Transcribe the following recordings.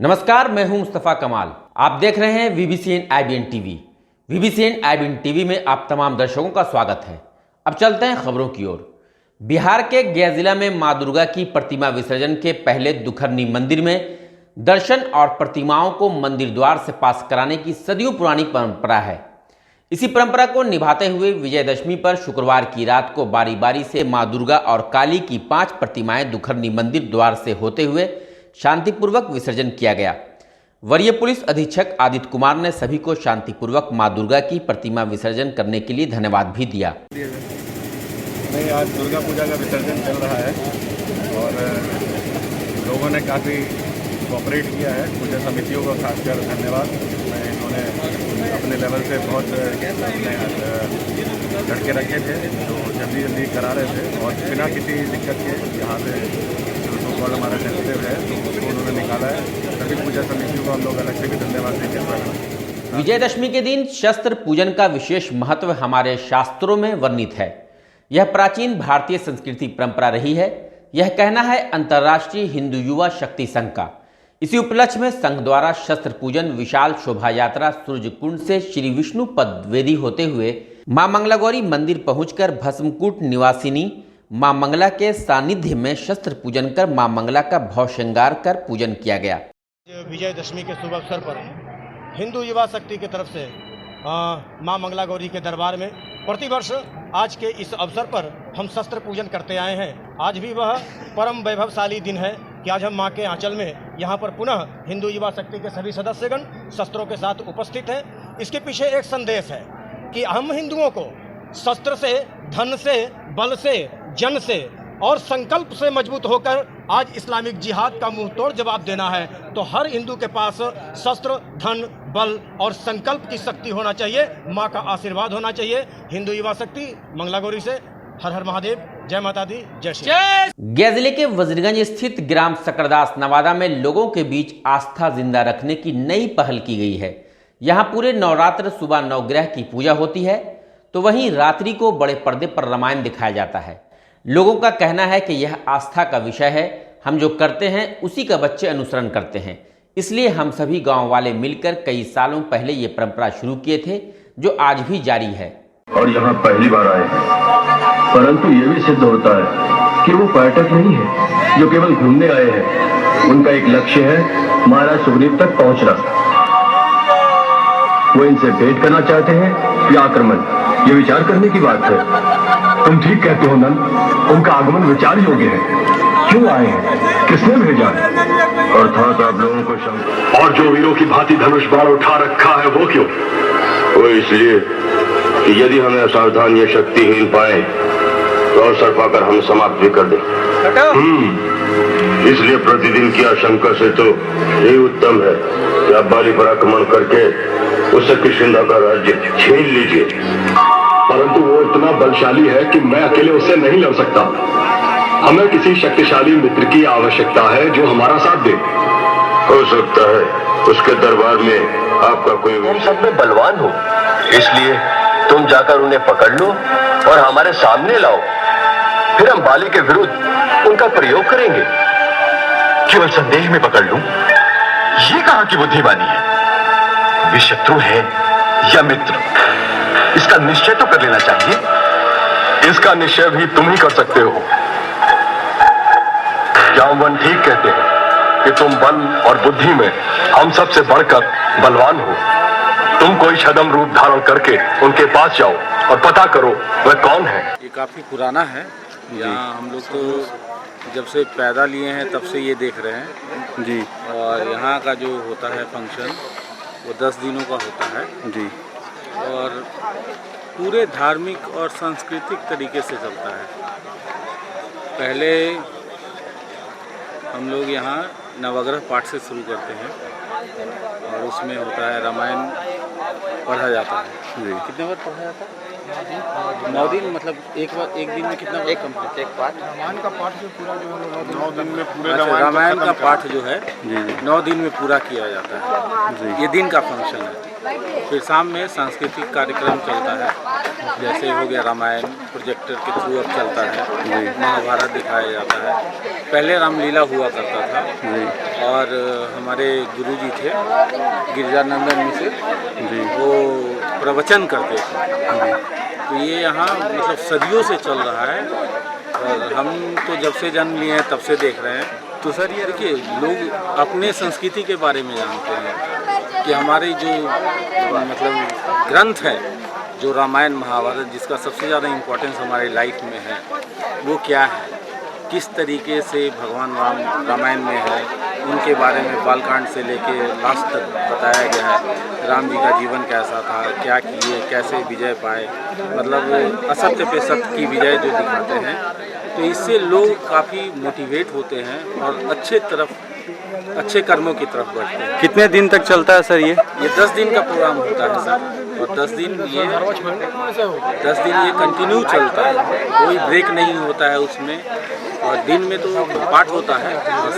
नमस्कार, मैं हूं मुस्तफा कमाल। आप देख रहे हैं वीबीसीएन IBN टीवी। वीबीसीएन IBN टीवी में आप तमाम दर्शकों का स्वागत है। अब चलते हैं खबरों की ओर। बिहार के गया जिला में मां दुर्गा की प्रतिमा विसर्जन के पहले दुखरनी मंदिर में दर्शन और प्रतिमाओं को मंदिर द्वार से पास कराने की सदियों पुरानी परंपरा है। इसी परंपरा को निभाते हुए विजयदशमी पर शुक्रवार की रात को बारी बारी से मां दुर्गा और काली की 5 प्रतिमाएं दुखरनी मंदिर द्वार से होते हुए शांतिपूर्वक विसर्जन किया गया। वरीय पुलिस अधीक्षक आदित्य कुमार ने सभी को शांतिपूर्वक मां दुर्गा की प्रतिमा विसर्जन करने के लिए धन्यवाद भी दिया। नहीं, आज दुर्गा पूजा का विसर्जन चल रहा है और लोगों ने काफ़ी कोऑपरेट किया है। पूजा समितियों का खासकर धन्यवाद। इन्होंने अपने लेवल से बहुत लड़के रखे थे जो जल्दी जल्दी करा रहे थे और बिना किसी दिक्कत के यहाँ पे जो हमारा सेंसिटिव है तो उसको उन्होंने निकाला है। सभी पूजा समितियों को हम लोग अलग से भी धन्यवाद देते हैं। विजयदशमी के दिन शस्त्र पूजन का विशेष महत्व हमारे शास्त्रों में वर्णित है। यह प्राचीन भारतीय संस्कृति परंपरा रही है। यह कहना है अंतर्राष्ट्रीय हिंदू युवा शक्ति संघ का। इसी उपलक्ष्य में संघ द्वारा शस्त्र पूजन विशाल शोभा यात्रा सूर्य कुंड से श्री विष्णु पद वेदी होते हुए मां मंगला गौरी मंदिर पहुंचकर भस्मकूट निवासिनी मां मंगला के सानिध्य में शस्त्र पूजन कर मां मंगला का भव श्रृंगार कर पूजन किया गया। विजयदशमी के शुभ अवसर पर हिंदू युवा शक्ति की तरफ से मां मंगला गौरी के दरबार में प्रतिवर्ष आज के इस अवसर पर हम शस्त्र पूजन करते आए हैं। आज भी वह परम वैभवशाली दिन है कि आज हम मां के आंचल में यहाँ पर पुनः हिंदू युवा शक्ति के सभी सदस्यगण शस्त्रों के साथ उपस्थित हैं। इसके पीछे एक संदेश है कि हम हिंदुओं को शस्त्र से, धन से, बल से, जन से और संकल्प से मजबूत होकर आज इस्लामिक जिहाद का मुंह तोड़ जवाब देना है। तो हर हिंदू के पास शस्त्र, धन, बल और संकल्प की शक्ति होना चाहिए। मां का आशीर्वाद होना चाहिए। हिंदू युवा शक्ति मंगला गौरी से हर हर महादेव, जय माता दी, जय श्री। गया जिले के वजीरगंज स्थित ग्राम सकरदास नवादा में लोगों के बीच आस्था जिंदा रखने की नई पहल की गई है। यहाँ पूरे नवरात्र सुबह नवग्रह की पूजा होती है तो वहीं रात्रि को बड़े पर्दे पर रामायण दिखाया जाता है। लोगों का कहना है कि यह आस्था का विषय है। हम जो करते हैं उसी का बच्चे अनुसरण करते हैं। इसलिए हम सभी गांव वाले मिलकर कई सालों पहले ये परंपरा शुरू किए थे जो आज भी जारी है। और यहाँ पहली बार आए हैं, परंतु ये भी सिद्ध होता है कि वो पर्यटक नहीं है जो केवल घूमने आए हैं। उनका एक लक्ष्य है महाराज सुग्रीव तक पहुँचना। वो इनसे भेंट करना चाहते हैं या आक्रमण, ये विचार करने की बात है। तुम ठीक कहते हो नंद, उनका आगमन विचार योग्य है। क्यों आए हैं, किसने भेजा है? अर्थात आप लोगों को शंका। और जो वीरों की भांति धनुष बाण उठा रखा है वो क्यों? वो इसलिए कि यदि हमें असावधान या शक्तिहीन पाए तो अवसर पाकर हम समाप्त भी कर दें। इसलिए प्रतिदिन की आशंका से तो यही उत्तम है कि आप बाली पर आक्रमण करके उससे किष्किंधा का राज्य छीन लीजिए। परंतु वो इतना बलशाली है कि मैं अकेले उससे नहीं लड़ सकता। हमें किसी शक्तिशाली मित्र की आवश्यकता है जो हमारा साथ दे। हो सकता है उसके दरबार में आपका कोई। तुम सब में बलवान हो, इसलिए तुम जाकर उन्हें पकड़ लो और हमारे सामने लाओ। फिर हम बाली के विरुद्ध उनका प्रयोग करेंगे। केवल संदेह में पकड़ लूं, ये कहां की बुद्धिमानी है? वे शत्रु है या मित्र, इसका निश्चय तो कर लेना चाहिए। इसका निश्चय भी तुम ही कर सकते हो। जामवन ठीक कहते हैं कि तुम बल और बुद्धि में हम सबसे बढ़कर बलवान हो। तुम कोई छद्म रूप धारण करके उनके पास जाओ और पता करो वह कौन है। ये काफ़ी पुराना है। यहाँ हम लोग तो जब से पैदा लिए हैं तब से ये देख रहे हैं जी। और यहाँ का जो होता है फंक्शन वो 10 दिनों का होता है जी। और पूरे धार्मिक और सांस्कृतिक तरीके से चलता है। पहले हम लोग यहाँ नवग्रह पाठ से शुरू करते हैं और उसमें होता है रामायण पढ़ा जाता है जी। कितने बार पढ़ा जाता है? 9 दिन मतलब एक दिन में कितना एक कंप्लीट एक पाठ रामायण का पाठ जो पूरा जो है 9 दिन में पूरे अच्छा, रामायण का पाठ जो है जी 9 दिन में पूरा किया जाता है। ये दिन का फंक्शन है। फिर शाम में सांस्कृतिक कार्यक्रम चलता है, जैसे हो गया रामायण प्रोजेक्टर के थ्रू अब चलता है, महाभारत दिखाया जाता है। पहले रामलीला हुआ करता था और हमारे गुरुजी थे गिरिजानंदन मिश्र, वो प्रवचन करते थे। तो ये यहाँ मतलब सदियों से चल रहा है और हम तो जब से जन्म लिए हैं तब से देख रहे हैं। तो सर ये देखिए, लोग अपने संस्कृति के बारे में जानते हैं कि हमारे जो मतलब ग्रंथ है, जो रामायण महाभारत, जिसका सबसे ज़्यादा इम्पोर्टेंस हमारे लाइफ में है, वो क्या है, किस तरीके से भगवान राम रामायण में है, उनके बारे में बालकांड से लेके लास्ट तक बताया गया है। राम जी का जीवन कैसा था, क्या किए, कैसे विजय पाए, मतलब असत्य पे सत्य की विजय जो दिखाते हैं। तो इससे लोग काफ़ी मोटिवेट होते हैं और अच्छे कर्मों की तरफ बढ़ते हैं। कितने दिन तक चलता है सर ये? 10 दिन का प्रोग्राम होता है सर, और 10 दिन ये कंटिन्यू चलता है, कोई ब्रेक नहीं होता है उसमें। और दिन में तो पाठ होता है और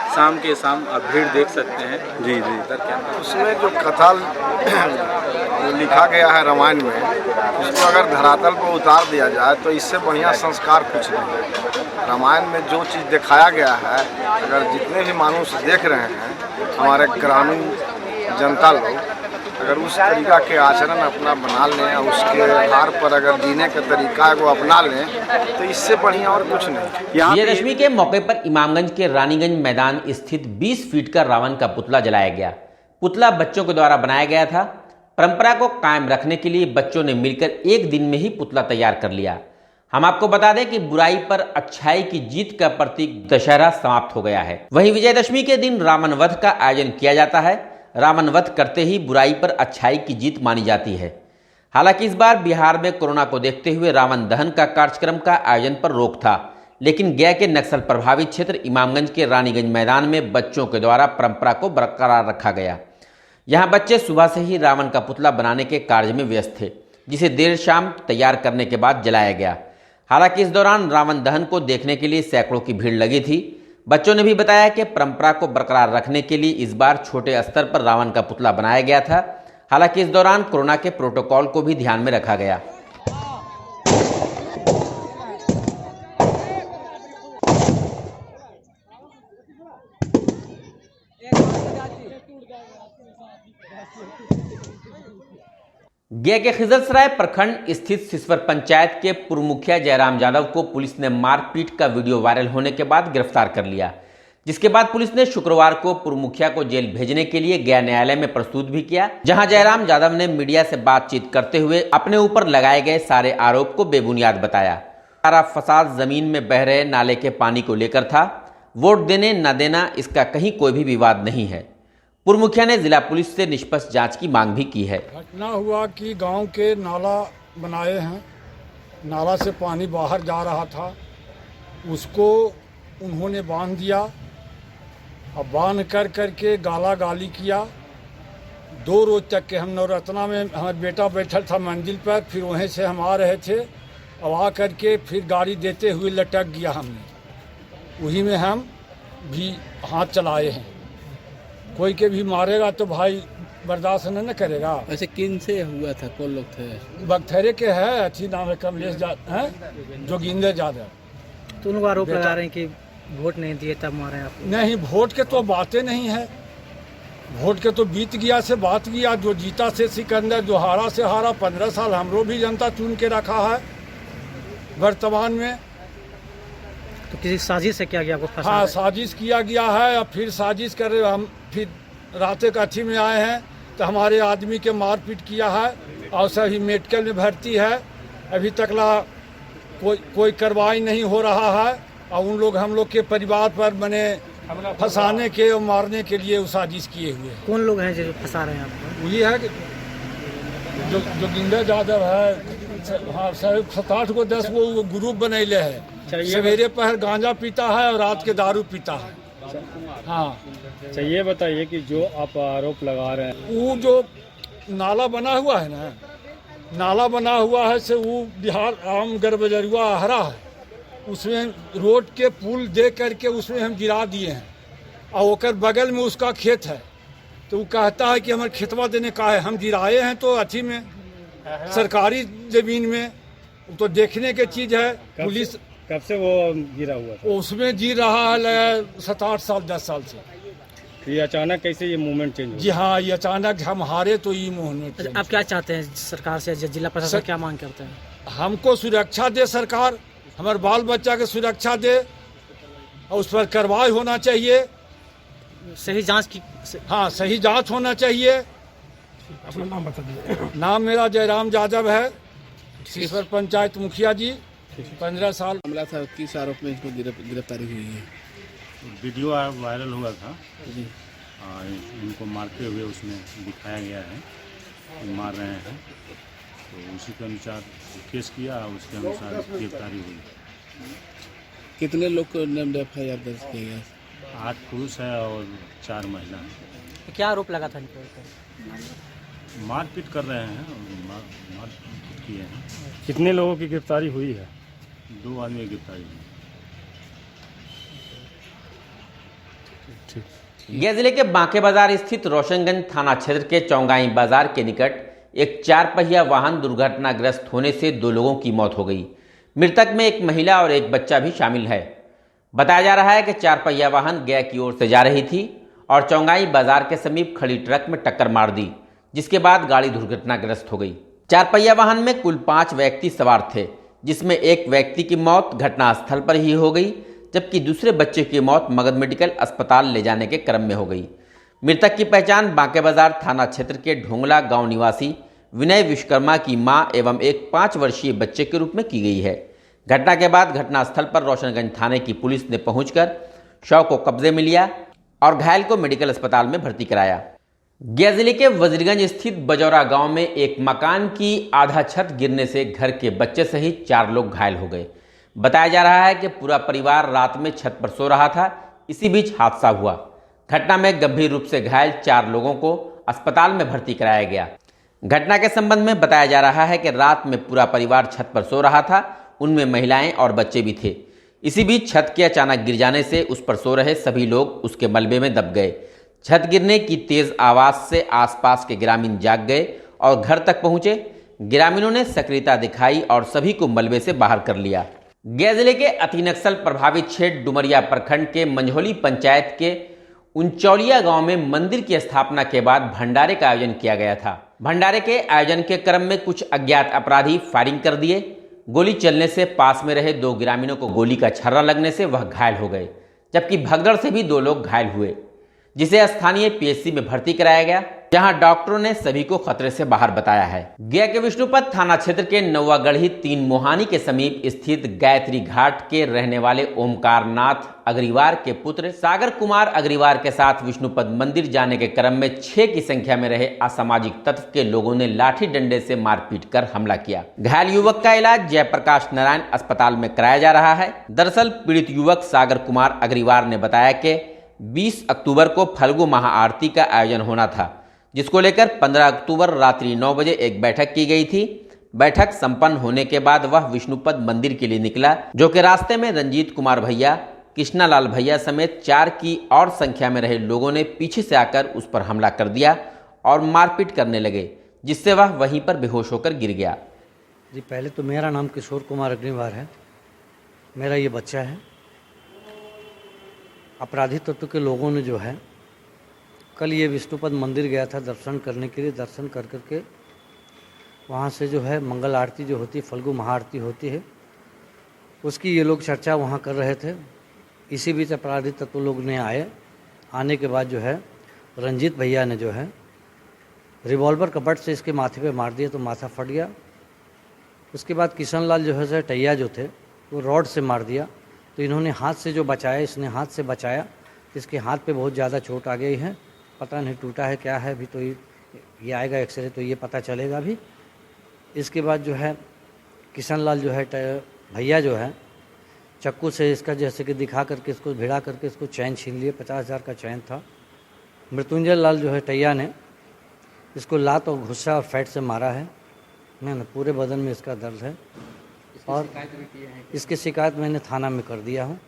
शाम के शाम आप भीड़ देख सकते हैं। जी सर क्या उसमें जो कथा जो लिखा गया है रामायण में, उसको अगर धरातल पर उतार दिया जाए तो इससे बढ़िया संस्कार कुछ नहीं है। रामायण में जो चीज़ दिखाया गया है, अगर जितने भी मनुष्य देख रहे हैं, हमारे ग्रामीण जनता लोग अगर उस तरीका के आचरण अपना बना लें, उसके आधार पर अगर जीने का तरीका वो अपना लें, तो इससे बढ़िया और कुछ नहीं। विजयदशमी के मौके पर इमामगंज के रानीगंज मैदान स्थित 20 फीट का रावण का पुतला जलाया गया। पुतला बच्चों के द्वारा बनाया गया था। परंपरा को कायम रखने के लिए बच्चों ने मिलकर एक दिन में ही पुतला तैयार कर लिया। हम आपको बता दें कि बुराई पर अच्छाई की जीत का प्रतीक दशहरा समाप्त हो गया है। वहीं विजयदशमी के दिन रावण वध का आयोजन किया जाता है। रावण वध करते ही बुराई पर अच्छाई की जीत मानी जाती है। हालांकि इस बार बिहार में कोरोना को देखते हुए रावण दहन का कार्यक्रम का आयोजन पर रोक था, लेकिन गया के नक्सल प्रभावित क्षेत्र इमामगंज के रानीगंज मैदान में बच्चों के द्वारा परंपरा को बरकरार रखा गया। यहाँ बच्चे सुबह से ही रावण का पुतला बनाने के कार्य में व्यस्त थे, जिसे देर शाम तैयार करने के बाद जलाया गया। हालांकि इस दौरान रावण दहन को देखने के लिए सैकड़ों की भीड़ लगी थी। बच्चों ने भी बताया कि परंपरा को बरकरार रखने के लिए इस बार छोटे स्तर पर रावण का पुतला बनाया गया था। हालांकि इस दौरान कोरोना के प्रोटोकॉल को भी ध्यान में रखा गया। गया के खिजरसराय प्रखंड स्थित सिसवर पंचायत के पूर्व मुखिया जयराम यादव को पुलिस ने मारपीट का वीडियो वायरल होने के बाद गिरफ्तार कर लिया, जिसके बाद पुलिस ने शुक्रवार को पूर्व मुखिया को जेल भेजने के लिए गया न्यायालय में प्रस्तुत भी किया, जहां जयराम यादव ने मीडिया से बातचीत करते हुए अपने ऊपर लगाए गए सारे आरोप को बेबुनियाद बताया। सारा फसाद जमीन में बह रहे नाले के पानी को लेकर था। वोट देने न देना इसका कहीं कोई भी विवाद नहीं है। पूर्व मुखिया ने जिला पुलिस से निष्पक्ष जांच की मांग भी की है। घटना हुआ कि गांव के नाला बनाए हैं, नाला से पानी बाहर जा रहा था, उसको उन्होंने बांध दिया। अब बांध कर करके गाला गाली किया। 2 रोज तक के हम नवरत्ना में हमारा बेटा बैठल था मंजिल पर, फिर वहीं से हम आ रहे थे। अब आ करके फिर गाड़ी देते हुए लटक गया हमने, वही में हम भी हाथ चलाए हैं। कोई के भी मारेगा तो भाई बर्दाश्त न करेगा। वैसे किन से हुआ था, कौन लोग थे? बगथरे के है, अच्छी नाम है कमलेश हैं, जोगिंदर यादव। तो उनको आरोप लगा रहे हैं कि वोट नहीं दिए तब मारे आप? नहीं, वोट के तो बातें नहीं है। वोट के तो बीत गया से बात किया। जो जीता से सिकंदर, जो हारा से हारा। 15 साल हमरो भी जनता चुन के रखा है वर्तमान में। तो किसी साजिश से किया गया आपको फंसा? हाँ, साजिश किया गया है। और फिर साजिश कर रहे हम फिर रातें काठी में आए हैं तो हमारे आदमी के मारपीट किया है और सभी मेडिकल में भर्ती है। अभी तक ला कोई कार्रवाई नहीं हो रहा है। और उन लोग हम लोग के परिवार पर बने फंसाने के और मारने के लिए साजिश किए हुए हैं। कौन लोग हैं जो फंसा रहे हैं आपको? वही है जो जोगिंदर यादव है। हाँ, 7-8 को 10 वो ग्रुप बनैले है। सवेरे पहर गांजा पीता है और रात के दारू पीता है। हाँ, ये बताइए कि जो आप आरोप लगा रहे हैं, वो जो नाला बना हुआ है ना, नाला बना हुआ है से वो बिहार आम गरबजरुआ आहरा है, उसमें रोड के पुल दे करके उसमें हम गिरा दिए हैं और ओकर बगल में उसका खेत है। तो वो कहता है कि हमारे खेतवा देने का है, हम गिराए हैं तो अथी में सरकारी जमीन में, तो देखने की चीज़ है। पुलिस कब से वो गिरा हुआ था? उसमें जी रहा है 7-8 साल 10 साल से। तो ये अचानक कैसे ये मूवमेंट चेंज हुआ? जी हाँ, ये अचानक हम हारे तो ये मूवमेंट। आप क्या चाहते हैं सरकार से, जिला प्रशासन क्या मांग करते हैं? हमको सुरक्षा दे सरकार, हमारे बाल बच्चा के सुरक्षा दे और उस पर कार्रवाई होना चाहिए। सही जांच की। हाँ, सही जांच होना चाहिए। अपना नाम बता दीजिए। नाम मेरा जयराम यादव है, ईश्वर पंचायत मुखिया जी, 15 साल। मामला था, किस आरोप में इसको गिरफ्तारी हुई है? वीडियो वायरल हुआ था जी, इनको मारते हुए उसमें दिखाया गया है, मार रहे हैं, तो उसी के अनुसार केस किया, उसके अनुसार गिरफ्तारी हुई। कितने लोग को FIR दर्ज किया गया? 8 पुरुष है और 4 महिला हैं। क्या आरोप लगा था इनको? मारपीट कर रहे हैं, मारपीट किए हैं। कितने लोगों की गिरफ्तारी हुई है? 2 आदमी की गिरफ्तारी हुई। गया जिले के बांके बाजार स्थित रोशनगंज थाना क्षेत्र के चौंगाई बाजार के निकट एक 4 पहिया वाहन दुर्घटनाग्रस्त होने से 2 लोगों की मौत हो गई। मृतक में एक महिला और एक बच्चा भी शामिल है। बताया जा रहा है कि 4 पहिया वाहन गया की ओर से जा रही थी और चौंगाई बाजार के समीप खड़ी ट्रक में टक्कर मार दी, जिसके बाद गाड़ी दुर्घटनाग्रस्त हो गई। 4 पहिया वाहन में कुल 5 व्यक्ति सवार थे, जिसमें एक व्यक्ति की मौत घटनास्थल पर ही हो गई, जबकि दूसरे बच्चे की मौत मगध मेडिकल अस्पताल ले जाने के क्रम में हो गई। मृतक की पहचान बांके बाजार थाना क्षेत्र के ढोंगला गांव निवासी विनय विश्वकर्मा की मां एवं एक 5 वर्षीय बच्चे के रूप में की गई है। घटना के बाद घटनास्थल पर रोशनगंज थाने की पुलिस ने पहुंचकर शव को कब्जे में लिया और घायल को मेडिकल अस्पताल में भर्ती कराया। गया जिले के वजीरगंज स्थित बजौरा गांव में एक मकान की आधा छत गिरने से घर के बच्चे सहित 4 लोग घायल हो गए। बताया जा रहा है कि पूरा परिवार रात में छत पर सो रहा था, इसी बीच हादसा हुआ। घटना में गंभीर रूप से घायल 4 लोगों को अस्पताल में भर्ती कराया गया। घटना के संबंध में बताया जा रहा है कि रात में पूरा परिवार छत पर सो रहा था, उनमें महिलाएं और बच्चे भी थे। इसी बीच छत के अचानक गिर जाने से उस पर सो रहे सभी लोग उसके मलबे में दब गए। छत गिरने की तेज आवाज से आसपास के ग्रामीण जाग गए और घर तक पहुंचे। ग्रामीणों ने सक्रियता दिखाई और सभी को मलबे से बाहर कर लिया। गया जिले के अति नक्सल प्रभावित क्षेत्र डुमरिया प्रखंड के मंझोली पंचायत के उनचौलिया गांव में मंदिर की स्थापना के बाद भंडारे का आयोजन किया गया था। भंडारे के आयोजन के क्रम में कुछ अज्ञात अपराधी फायरिंग कर दिए। गोली चलने से पास में रहे 2 ग्रामीणों को गोली का छर्रा लगने से वह घायल हो गए, जबकि भगदड़ से भी 2 लोग घायल हुए, जिसे स्थानीय PHC में भर्ती कराया गया, जहां डॉक्टरों ने सभी को खतरे से बाहर बताया है। गया के विष्णुपद थाना क्षेत्र के नौवागढ़ी 3 मोहानी के समीप स्थित गायत्री घाट के रहने वाले ओमकार नाथ अग्रवार के पुत्र सागर कुमार अग्रवार के साथ विष्णुपद मंदिर जाने के क्रम में 6 की संख्या में रहे असामाजिक तत्व के लोगों ने लाठी डंडे से मारपीट कर हमला किया। घायल युवक का इलाज जयप्रकाश नारायण अस्पताल में कराया जा रहा है। दरअसल पीड़ित युवक सागर कुमार अग्रवार ने बताया कि 20 अक्टूबर को फल्गु महाआरती का आयोजन होना था, जिसको लेकर 15 अक्टूबर रात्रि 9 बजे एक बैठक की गई थी। बैठक संपन्न होने के बाद वह विष्णुपद मंदिर के लिए निकला, जो कि रास्ते में रंजीत कुमार भैया, कृष्णालाल भैया समेत 4 की और संख्या में रहे लोगों ने पीछे से आकर उस पर हमला कर दिया और मारपीट करने लगे, जिससे वह वहीं पर बेहोश होकर गिर गया। जी, पहले तो मेरा नाम किशोर कुमार अग्रवार है, मेरा ये बच्चा है। अपराधी तत्व के लोगों ने जो है कल ये विष्णुपद मंदिर गया था दर्शन करने के लिए। दर्शन कर करके वहाँ से जो है मंगल आरती जो होती है, फल्गु महाआरती होती है, उसकी ये लोग चर्चा वहाँ कर रहे थे। इसी बीच अपराधी तत्व लोग ने आने के बाद जो है रंजीत भैया ने जो है रिवॉल्वर का बट से इसके माथे पे मार दिया तो माथा फट गया। उसके बाद किशनलाल जो है टैया जो थे वो रॉड से मार दिया, तो इन्होंने हाथ से जो बचाया, इसने हाथ से बचाया, इसके हाथ पे बहुत ज़्यादा चोट आ गई है। पता नहीं टूटा है क्या है, अभी तो ये आएगा एक्सरे तो ये पता चलेगा अभी। इसके बाद जो है किशनलाल जो है भैया जो है चक्कू से इसका जैसे कि दिखा करके इसको भिड़ा करके इसको चैन छीन लिए, 50,000 का चैन था। मृत्युंजय लाल जो है टैया ने इसको लात और घुस्सा और फैट से मारा है। नहीं, पूरे बदन में इसका दर्द है और इसकी शिकायत मैंने थाना में कर दिया हूँ।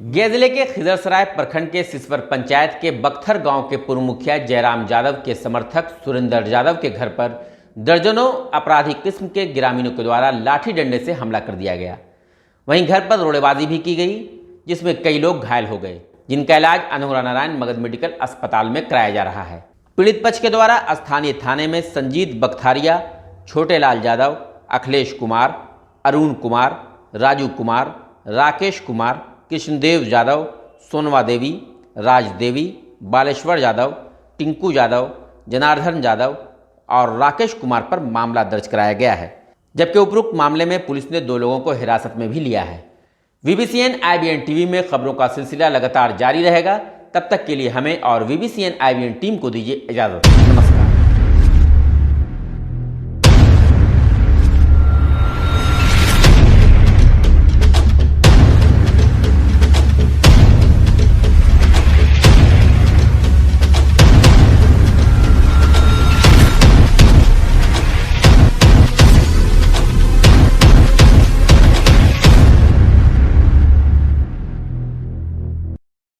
गया जिले के खिजरसराय प्रखंड के सिसवर पंचायत के बख्तर गांव के पूर्व मुखिया जयराम यादव के समर्थक सुरेंद्र यादव के घर पर दर्जनों अपराधी किस्म के ग्रामीणों के द्वारा लाठी डंडे से हमला कर दिया गया। वहीं घर पर रोड़ेबाजी भी की गई, जिसमें कई लोग घायल हो गए, जिनका इलाज अनोरा नारायण मगध मेडिकल अस्पताल में कराया जा रहा है। पीड़ित पक्ष के द्वारा स्थानीय थाने में संजीत बख्तारिया, छोटे लाल यादव, अखिलेश कुमार, अरुण कुमार, राजू कुमार, राकेश कुमार, कृष्णदेव यादव, सोनवा देवी, राज देवी, बालेश्वर यादव, टिंकू यादव, जनार्दन यादव और राकेश कुमार पर मामला दर्ज कराया गया है, जबकि उपरोक्त मामले में पुलिस ने 2 लोगों को हिरासत में भी लिया है। VBCN IBN टीवी में खबरों का सिलसिला लगातार जारी रहेगा। तब तक के लिए हमें और VBCN IBN टीम को दीजिए इजाजत। नमस्कार।